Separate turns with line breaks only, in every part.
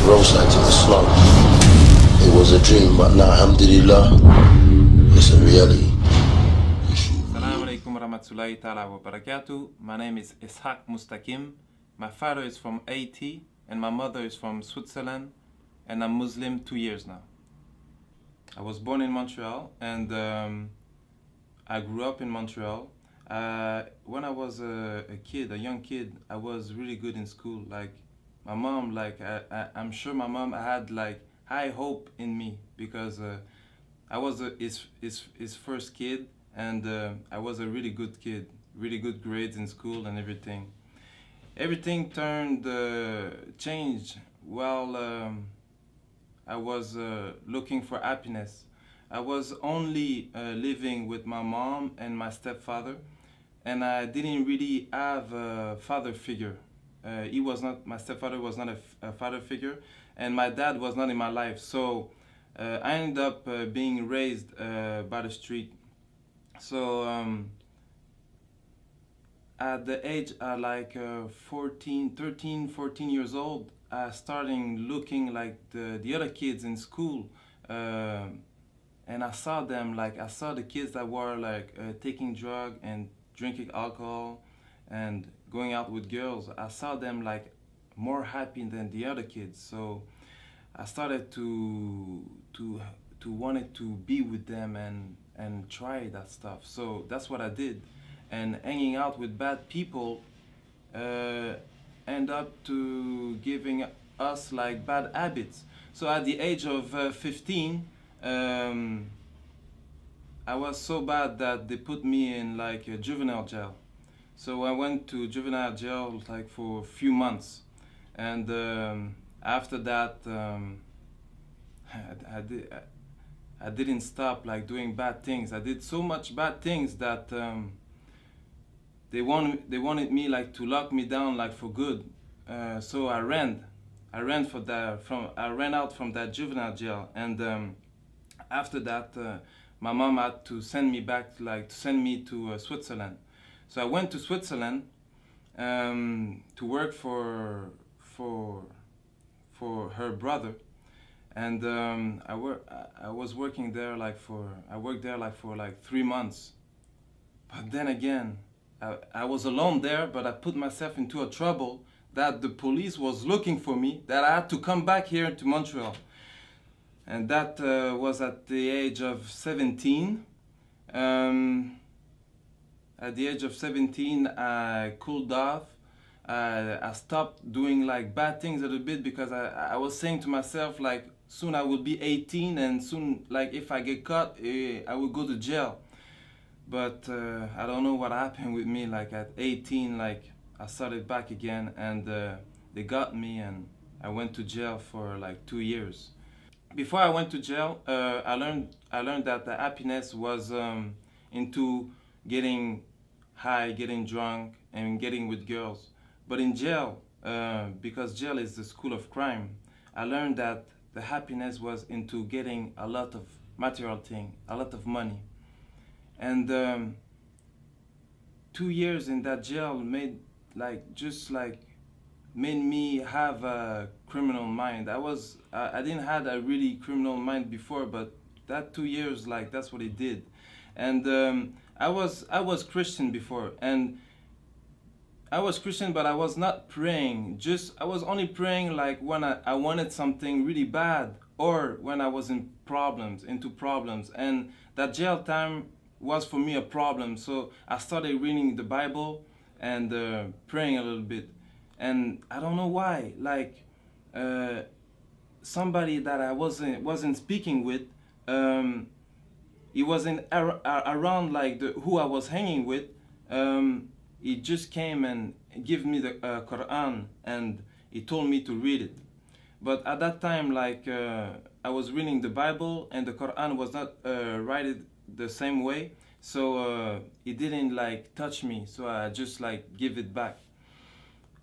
roadside to Islam. It was a dream, but now, alhamdulillah, it's a reality.
Assalamu alaikum warahmatullahi ta'ala wa barakatuh. My name is Ishaq Mustaqim. My father is from Haiti and my mother is from Switzerland, and I'm Muslim 2 years now. I was born in Montreal and I grew up in Montreal. When I was a young kid, I was really good in school. Like my mom, I'm sure my mom had like high hope in me because I was his first kid, and I was a really good kid, really good grades in school and everything. Everything changed while I was looking for happiness. I was only living with my mom and my stepfather, and I didn't really have a father figure. My stepfather was not a father figure, and my dad was not in my life. So I ended up being raised by the street. So at the age of 13, 14 years old, I started looking like the other kids in school, and I saw them, I saw the kids that were taking drugs and drinking alcohol and going out with girls. I saw them more happy than the other kids. So I started to wanted to be with them and try that stuff. So that's what I did. And hanging out with bad people end up to giving us bad habits. So at the age of 15, I was so bad that they put me in a juvenile jail. So I went to juvenile jail for a few months, and after that I didn't stop doing bad things. I did so much bad things that they wanted me to lock me down for good. So I ran out from that juvenile jail, and after that my mom had to send me back to send me to Switzerland. So I went to Switzerland to work for her brother, and I was working there for 3 months. But then again, I was alone there, but I put myself into a trouble that the police was looking for me, that I had to come back here to Montreal. And that was at the age of 17. At the age of 17, I cooled off. I stopped doing bad things a little bit because I was saying to myself soon I will be 18, and soon if I get caught, I will go to jail. But I don't know what happened with me. At 18, I started back again, and they got me, and I went to jail for 2 years. Before I went to jail, I learned that the happiness was into getting high, getting drunk, and getting with girls. But in jail, because jail is the school of crime, I learned that the happiness was into getting a lot of material thing, a lot of money. And 2 years in that jail made made me have a criminal mind. I didn't have a really criminal mind before, but that 2 years that's what it did. And I was Christian before, and I was Christian, but I was not praying. I was only praying when I wanted something really bad, or when I was into problems. And that jail time was for me a problem. So I started reading the Bible and praying a little bit. And I don't know why, somebody that I wasn't speaking with, he wasn't around who I was hanging with. He just came and gave me the Quran, and he told me to read it. But at that time, I was reading the Bible, and the Quran was not written the same way, so it didn't touch me. So I just give it back.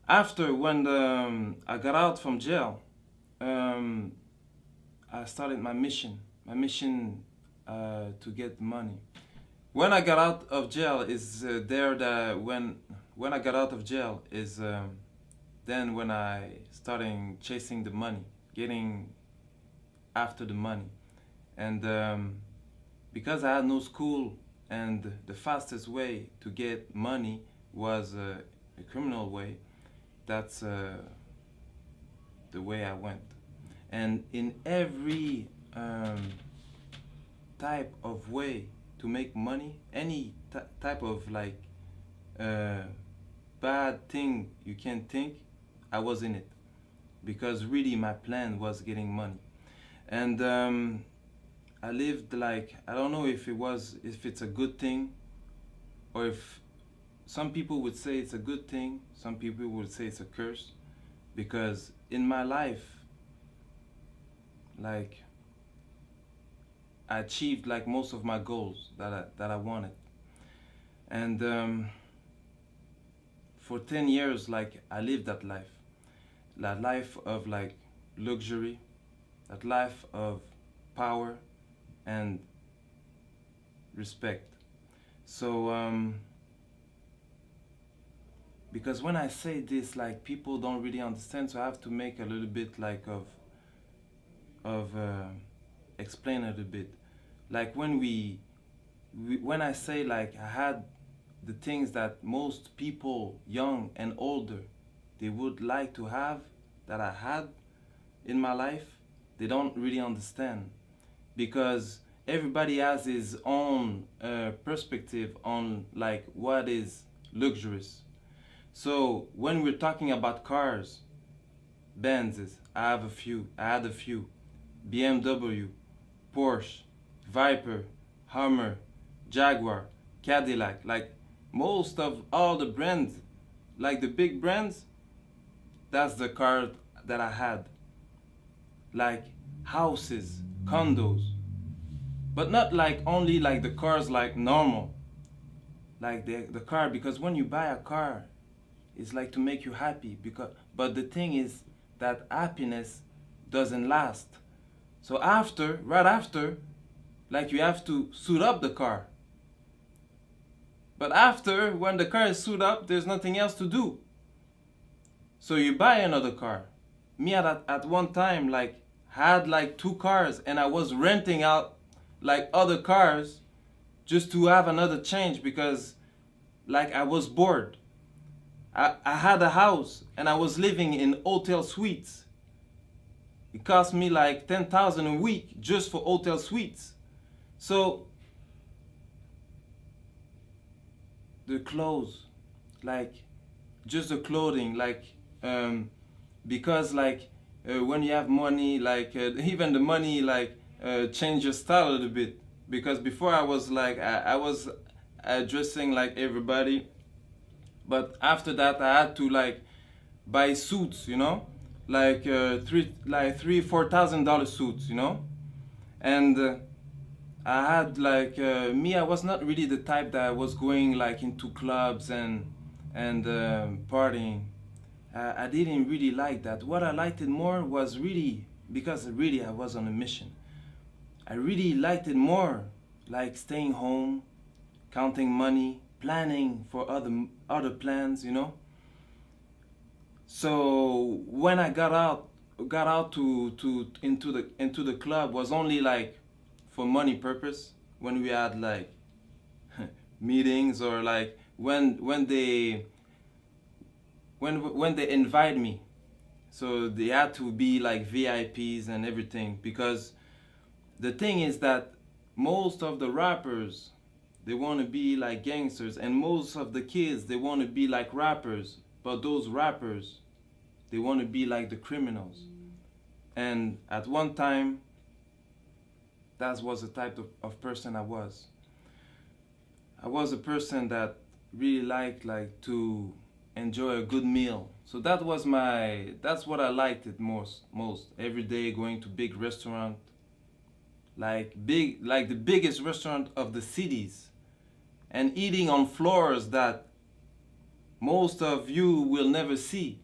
After, when I got out from jail, I started my mission to get money. When I got out of jail when I got out of jail is then when I started chasing the money, getting after the money. And because I had no school, and the fastest way to get money was a criminal way, that's the way I went. And in every type of way to make money, any type of like bad thing you can think, I was in it, because really my plan was getting money. And I lived like, I don't know if it's a good thing, or if some people would say it's a good thing, some people would say it's a curse, because in my life, like, I achieved like most of my goals that I wanted. And for 10 years, like, I lived that life of like luxury, that life of power and respect. So because when I say this, like, people don't really understand, so I have to make a little bit like of explain a little bit. Like when I say like I had the things that most people, young and older, they would like to have, that I had in my life, they don't really understand, because everybody has his own perspective on like what is luxurious. So when we're talking about cars, Benzes, I had a few, BMW, Porsche, Viper, Hummer, Jaguar, Cadillac, like most of all the brands, like the big brands, that's the car that I had. Like houses, condos, but not like only like the cars like normal, like the car, because when you buy a car, it's like to make you happy, but the thing is that happiness doesn't last. So right after, like, you have to suit up the car. But after, when the car is suited up, there's nothing else to do. So you buy another car. Me at one time, like, had like 2 cars, and I was renting out like other cars just to have another change, because like I was bored. I had a house and I was living in hotel suites. It cost me like 10,000 a week just for hotel suites. So the clothes, like just the clothing, like because like when you have money, like even the money like change your style a little bit. Because before I was like I was dressing like everybody, but after that I had to like buy suits, you know, like $3,000-4,000 suits, you know. And I had like me, I was not really the type that was going like into clubs and partying. I didn't really like that. What I liked it more was really, because really I was on a mission, I really liked it more like staying home, counting money, planning for other plans, you know. So when I got out to into the club, was only like for money purpose. When we had like meetings, or like when they invite me, so they had to be like VIPs and everything. Because the thing is that most of the rappers, they want to be like gangsters, and most of the kids, they want to be like rappers. But those rappers, they want to be like the criminals. And at one time, that was the type of person I was. I was a person that really liked like to enjoy a good meal. So that's what I liked it most. Every day going to big restaurant, like the biggest restaurant of the cities, and eating on floors that most of you will never see.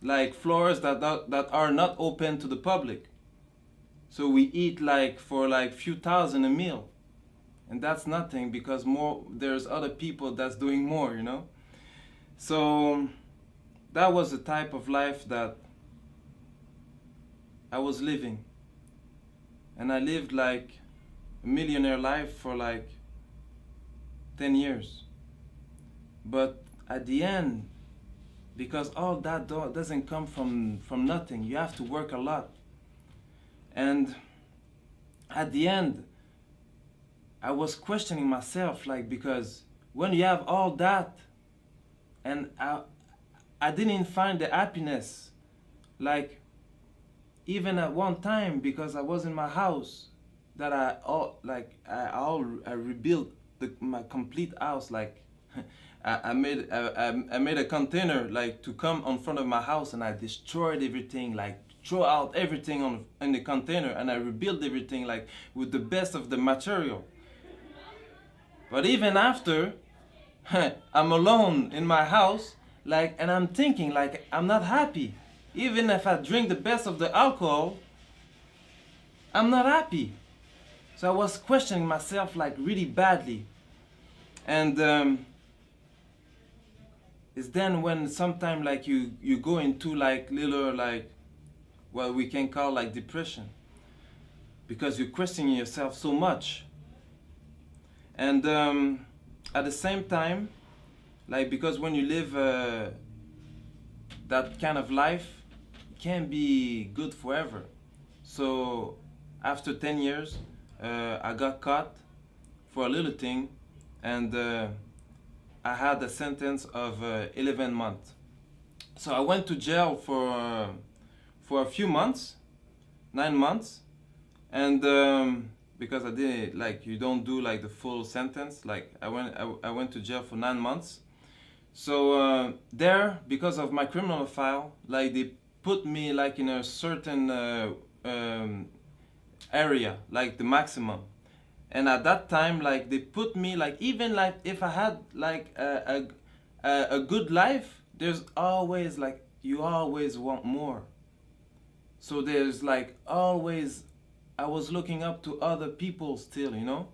Like floors that are not open to the public. So we eat like for like few thousand a meal. And that's nothing, because there's other people that's doing more, you know? So that was the type of life that I was living. And I lived like a millionaire life for like 10 years. But at the end, because all that doesn't come from nothing, you have to work a lot. And at the end, I was questioning myself, like, because when you have all that, and I didn't find the happiness, like, even at one time, because I was in my house, that I rebuilt my complete house, like, I made a container, like, to come in front of my house, and I destroyed everything, like, throw out everything in the container, and I rebuilt everything, like, with the best of the material. But even after, I'm alone in my house, like, and I'm thinking, like, I'm not happy. Even if I drink the best of the alcohol, I'm not happy. So I was questioning myself, like, really badly. And it's then when sometime, like, you go into, like, little, like, what we can call, like, depression, because you're questioning yourself so much. And at the same time, like, because when you live that kind of life, it can't be good forever. So after 10 years, I got caught for a little thing, and I had a sentence of 11 months. So I went to jail for a few months, 9 months, and because I did, like, you don't do, like, the full sentence. Like, I went to jail for 9 months. So there, because of my criminal file, like, they put me, like, in a certain area, like the maximum. And at that time, like, they put me, like, even, like, if I had, like, a good life, there's always, like, you always want more. So there's, like, always, I was looking up to other people still, you know.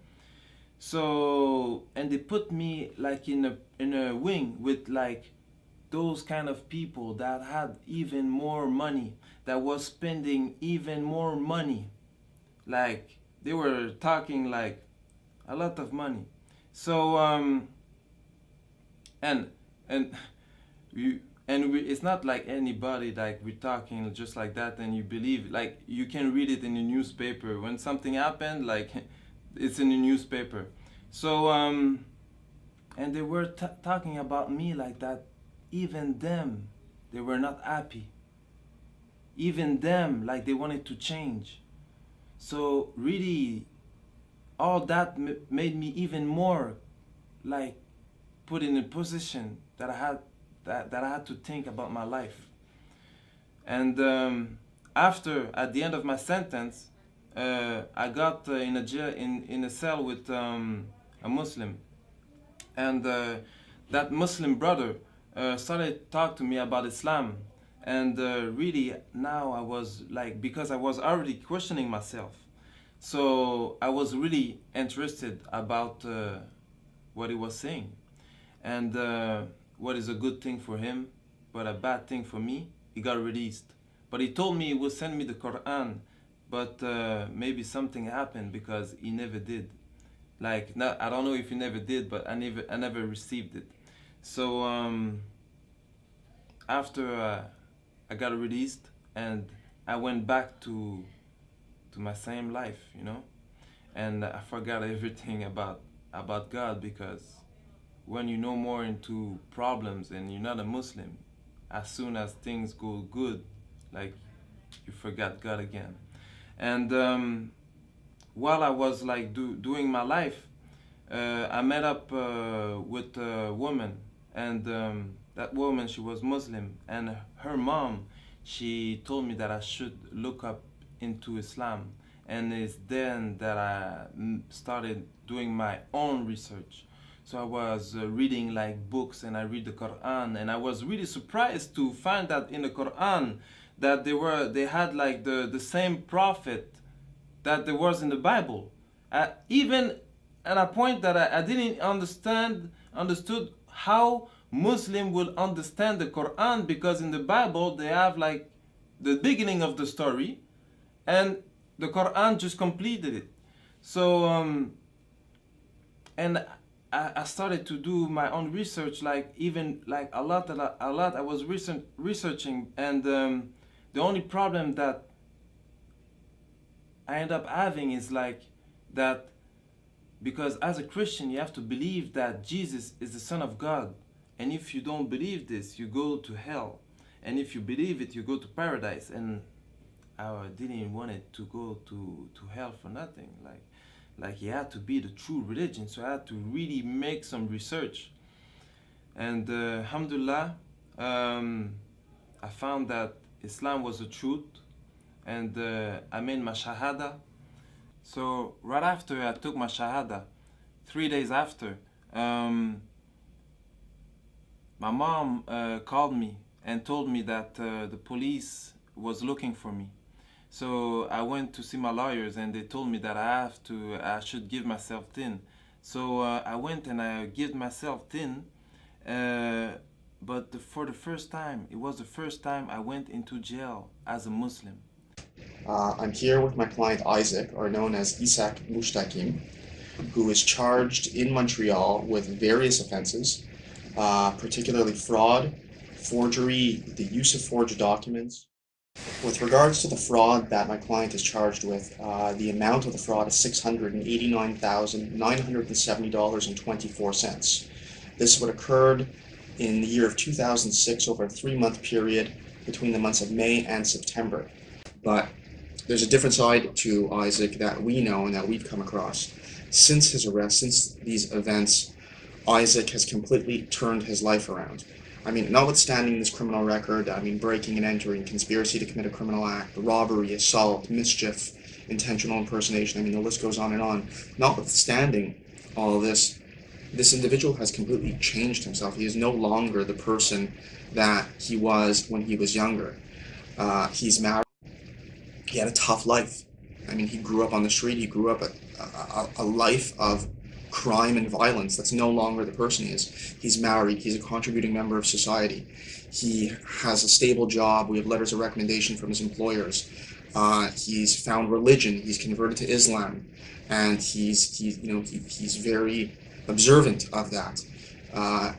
So, and they put me, like, in a wing with, like, those kind of people that had even more money, that was spending even more money. Like, they were talking, like, a lot of money. So and it's not like anybody, like, we're talking just like that and you believe, like, you can read it in the newspaper when something happened, like, it's in the newspaper. So and they were talking about me like that. Even them, they were not happy. Even them, like, they wanted to change. So really, all that made me even more, like, put in a position that I had that I had to think about my life. And after, at the end of my sentence, I got in a jail, in a cell with a Muslim, and that Muslim brother started to talk to me about Islam. And really, now I was, like, because I was already questioning myself, so I was really interested about what he was saying, and what is a good thing for him, but a bad thing for me. He got released, but he told me he would send me the Quran, but maybe something happened, because he never did. Like, not, I don't know if he never did, but I never received it. So after I got released, and I went back to my same life, you know, and I forgot everything about God, because when you know more into problems and you're not a Muslim, as soon as things go good, like, you forgot God again. And while I was, like, doing my life, I met up with a woman, and that woman, she was Muslim, and her mom, she told me that I should look up into Islam. And it's then that I started doing my own research. So I was reading, like, books, and I read the Quran, and I was really surprised to find that in the Quran that they had, like, the same prophet that there was in the Bible. Even at a point that I didn't understood how Muslim will understand the Quran, because in the Bible they have, like, the beginning of the story, and the Quran just completed it. So and I started to do my own research, like even like a lot. I was researching, and the only problem that I end up having is like that, because as a Christian you have to believe that Jesus is the Son of God, and if you don't believe this, you go to hell, and if you believe it, you go to paradise. And I didn't want it to go to hell for nothing. Like it had to be the true religion, so I had to really make some research. And alhamdulillah, I found that Islam was the truth, and I made my shahada. So right after I took my shahada, 3 days after, my mom called me and told me that the police was looking for me. So I went to see my lawyers, and they told me that I should give myself tin. So I went and I gave myself tin, but for the first time, it was the first time I went into jail as a Muslim.
I'm here with my client Isaac, or known as Ishaq Mustaqim, who is charged in Montreal with various offenses, particularly fraud, forgery, the use of forged documents. With regards to the fraud that my client is charged with, the amount of the fraud is $689,970.24. This would occurred in the year of 2006 over a 3-month period between the months of May and September. But there's a different side to Isaac that we know and that we've come across. Since his arrest, since these events, Isaac has completely turned his life around. I mean, notwithstanding this criminal record, I mean, breaking and entering, conspiracy to commit a criminal act, robbery, assault, mischief, intentional impersonation, I mean, the list goes on and on. Notwithstanding all of this, this individual has completely changed himself. He is no longer the person that he was when he was younger. He's married. He had a tough life. I mean, he grew up on the street. He grew up a life of crime and violence. That's no longer the person he is. He's married. He's a contributing member of society. He has a stable job. We have letters of recommendation from his employers. He's found religion. He's converted to Islam, and he's very observant of that.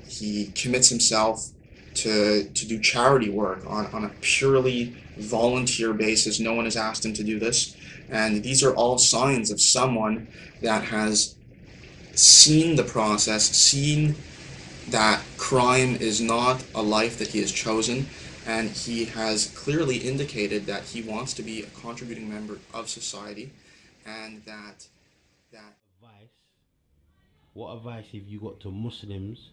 He commits himself to do charity work on a purely volunteer basis. No one has asked him to do this, and these are all signs of someone that has seen the process, seen that crime is not a life that he has chosen, and he has clearly indicated that he wants to be a contributing member of society, and that
what advice have you got to Muslims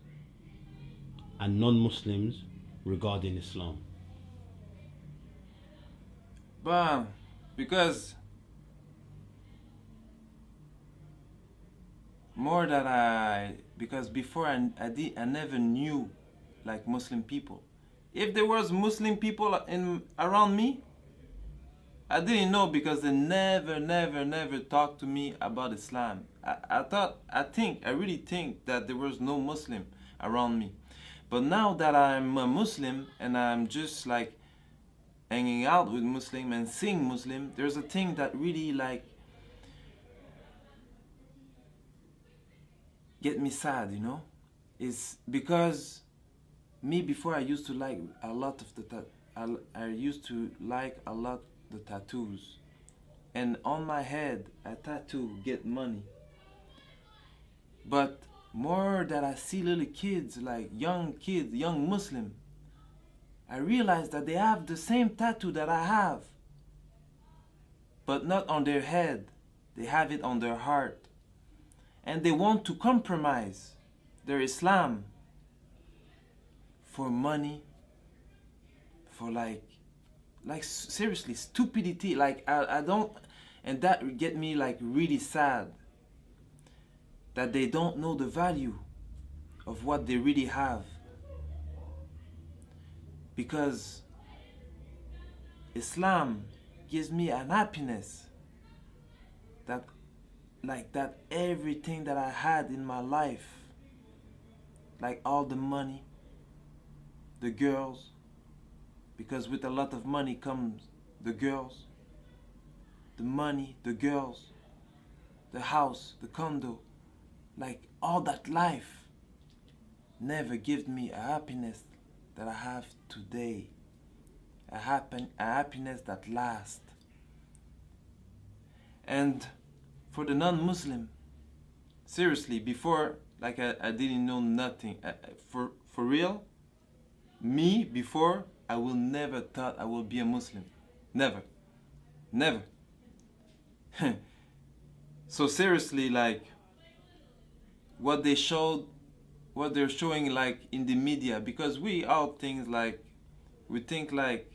and non-Muslims regarding Islam?
But because before I never knew like Muslim people. If there was Muslim people around me, I didn't know, because they never talked to me about Islam. I really think that there was no Muslim around me. But now that I'm a Muslim and I'm just like hanging out with Muslim and seeing Muslim, there's a thing that really like get me sad, you know? Is because me, before I used to like a lot of I used to like a lot the tattoos, and on my head a tattoo get money. But more that I see little kids, like young Muslim, I realize that they have the same tattoo that I have, but not on their head. They have it on their heart, and they want to compromise their Islam for money, for like seriously stupidity. Like I don't, and that get me like really sad, that they don't know the value of what they really have. Because Islam gives me an happiness that everything that I had in my life, like all the money, the girls, because with a lot of money comes the girls, the money, the girls, the house, the condo, like all that life never give me a happiness that I have today. A happiness that lasts. And for the non-Muslim, seriously, before, like I didn't know nothing. For real, me, before, I will never thought I will be a Muslim. Never. Never. So seriously, like, what they're showing, like, in the media, because we think like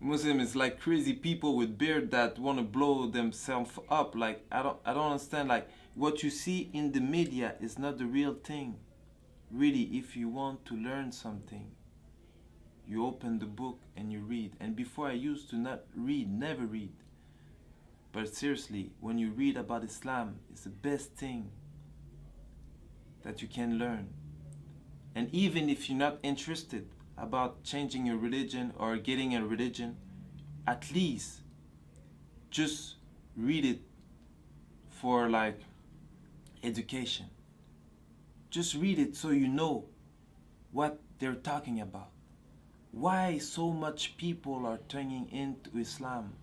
Muslim is like crazy people with beard that want to blow themselves up. Like, I don't understand. Like, what you see in the media is not the real thing. Really, if you want to learn something, you open the book and you read. And before, I used to not read, never read. But seriously, when you read about Islam, it's the best thing that you can learn. And even if you're not interested about changing your religion or getting a religion, at least just read it for like education. Just read it so you know what they're talking about. Why so much people are turning into Islam?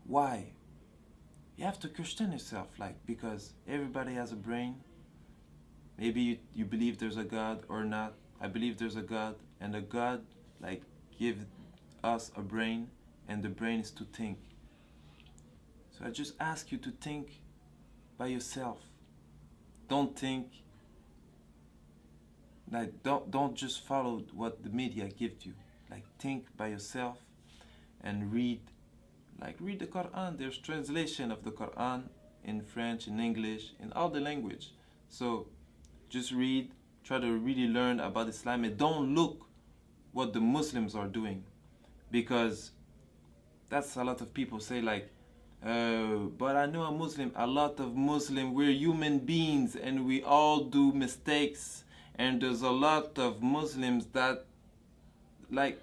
Why? You have to question yourself, like, because everybody has a brain. Maybe you believe there's a God or not. I believe there's a God, and a God like give us a brain, and the brain is to think. So I just ask you to think by yourself. Don't think like don't just follow what the media gives you. Like, think by yourself and read. Like, read the Quran. There's translation of the Quran in French, in English, in all the language. So just read, try to really learn about Islam, and don't look what the Muslims are doing, because that's a lot of people say, like, but I know a Muslim. A lot of Muslim, we're human beings and we all do mistakes, and there's a lot of Muslims that, like,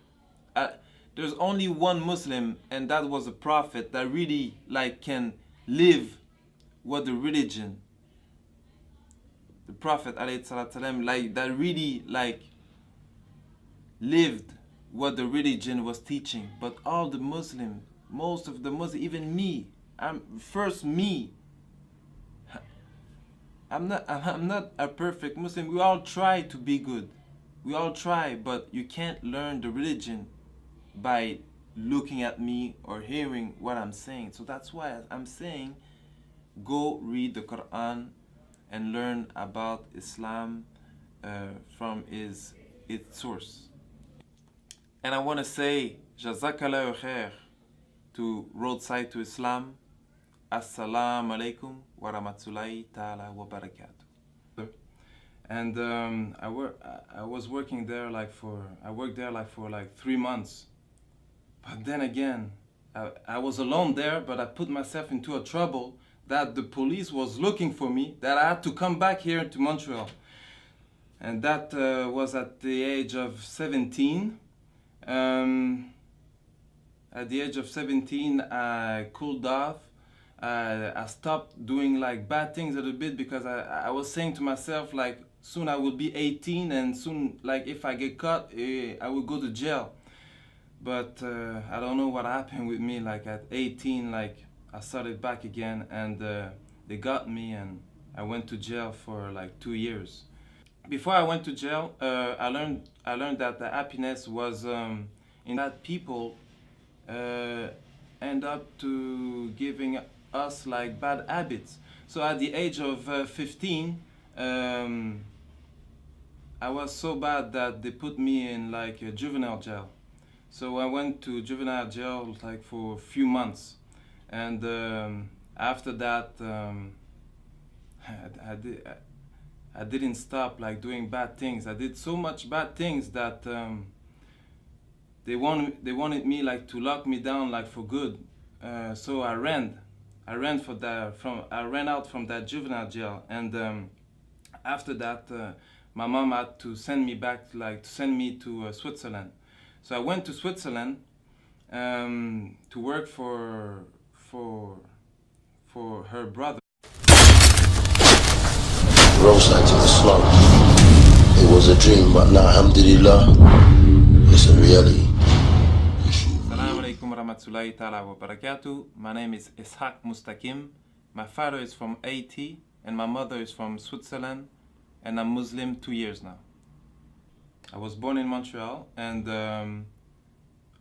there's only one Muslim, and that was a prophet that really like can live what the religion, the Prophet ﷺ, like, that really like lived what the religion was teaching. But all the Muslims, most of the Muslims, even me, I'm not a perfect Muslim. We all try to be good. We all try, but you can't learn the religion by looking at me or hearing what I'm saying. So that's why I'm saying, go read the Quran and learn about Islam from its source. And I want to say Jazakallahu khair to Roadside to Islam. Assalamu alaikum wa rahmatullahi ta'ala wa barakatuh. And I worked there like for 3 months. But then again, I was alone there, but I put myself into a trouble that the police was looking for me, that I had to come back here to Montreal. And that was at the age of 17. At the age of 17, I cooled off. I stopped doing like bad things a little bit, because I was saying to myself, like, soon I will be 18, and soon, like, if I get caught, I will go to jail. But I don't know what happened with me. Like, at 18, like, I started back again, and they got me, and I went to jail for like 2 years. Before I went to jail, I learned that the happiness was in that people end up to giving us like bad habits. So at the age of 15, I was so bad that they put me in like a juvenile jail. So I went to juvenile jail like for a few months, and after that I didn't stop like doing bad things. I did so much bad things that they wanted me like to lock me down like for good. So I ran out from that juvenile jail, and after that my mom had to send me back, like to send me to Switzerland. So I went to Switzerland to work for for her brother.
Roadside to Islam. It was a dream, but now, alhamdulillah, it's a reality.
Assalamu alaikum warahmatullahi ta'ala wa barakatuh. My name is Ishaq Mustaqim. My father is from Haiti and my mother is from Switzerland, and I'm Muslim 2 years now. I was born in Montreal and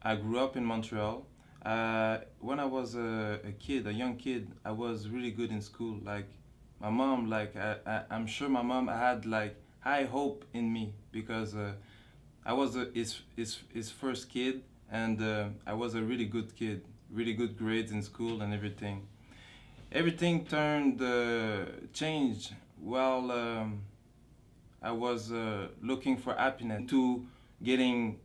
I grew up in Montreal. When I was a young kid, I was really good in school. Like my mom, I'm sure my mom had like high hope in me because I was his first kid, and I was a really good kid, really good grades in school and everything. Everything changed while I was looking for happiness, to getting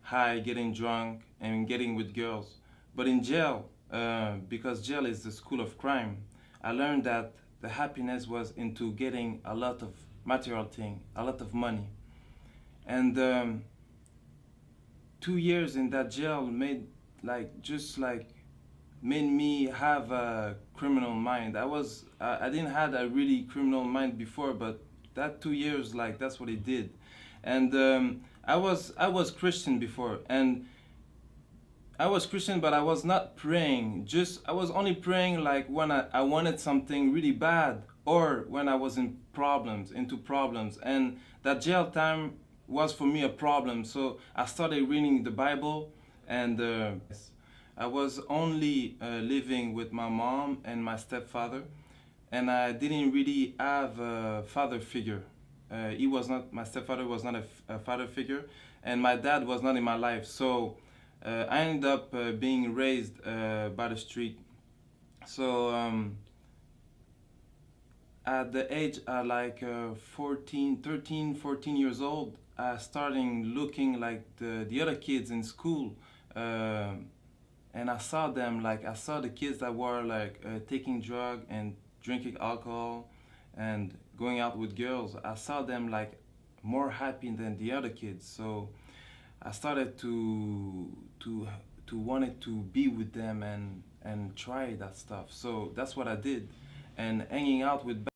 high, getting drunk, and getting with girls. But in jail, because jail is the school of crime, I learned that the happiness was into getting a lot of material thing, a lot of money. And 2 years in that jail made me have a criminal mind. I didn't have a really criminal mind before, but that 2 years, like, that's what it did. And I was Christian before, and I was Christian, but I was not praying. I was only praying like when I wanted something really bad, or when I was into problems. And that jail time was for me a problem. So I started reading the Bible, and I was only living with my mom and my stepfather, and I didn't really have a father figure. My stepfather was not a father figure, and my dad was not in my life. So I ended up being raised by the street. So at the age of 14 years old, I started looking like the other kids in school. And I saw them, I saw the kids that were taking drugs and drinking alcohol and going out with girls. I saw them more happy than the other kids. So I started to wanted to be with them and try that stuff. So that's what I did. And hanging out with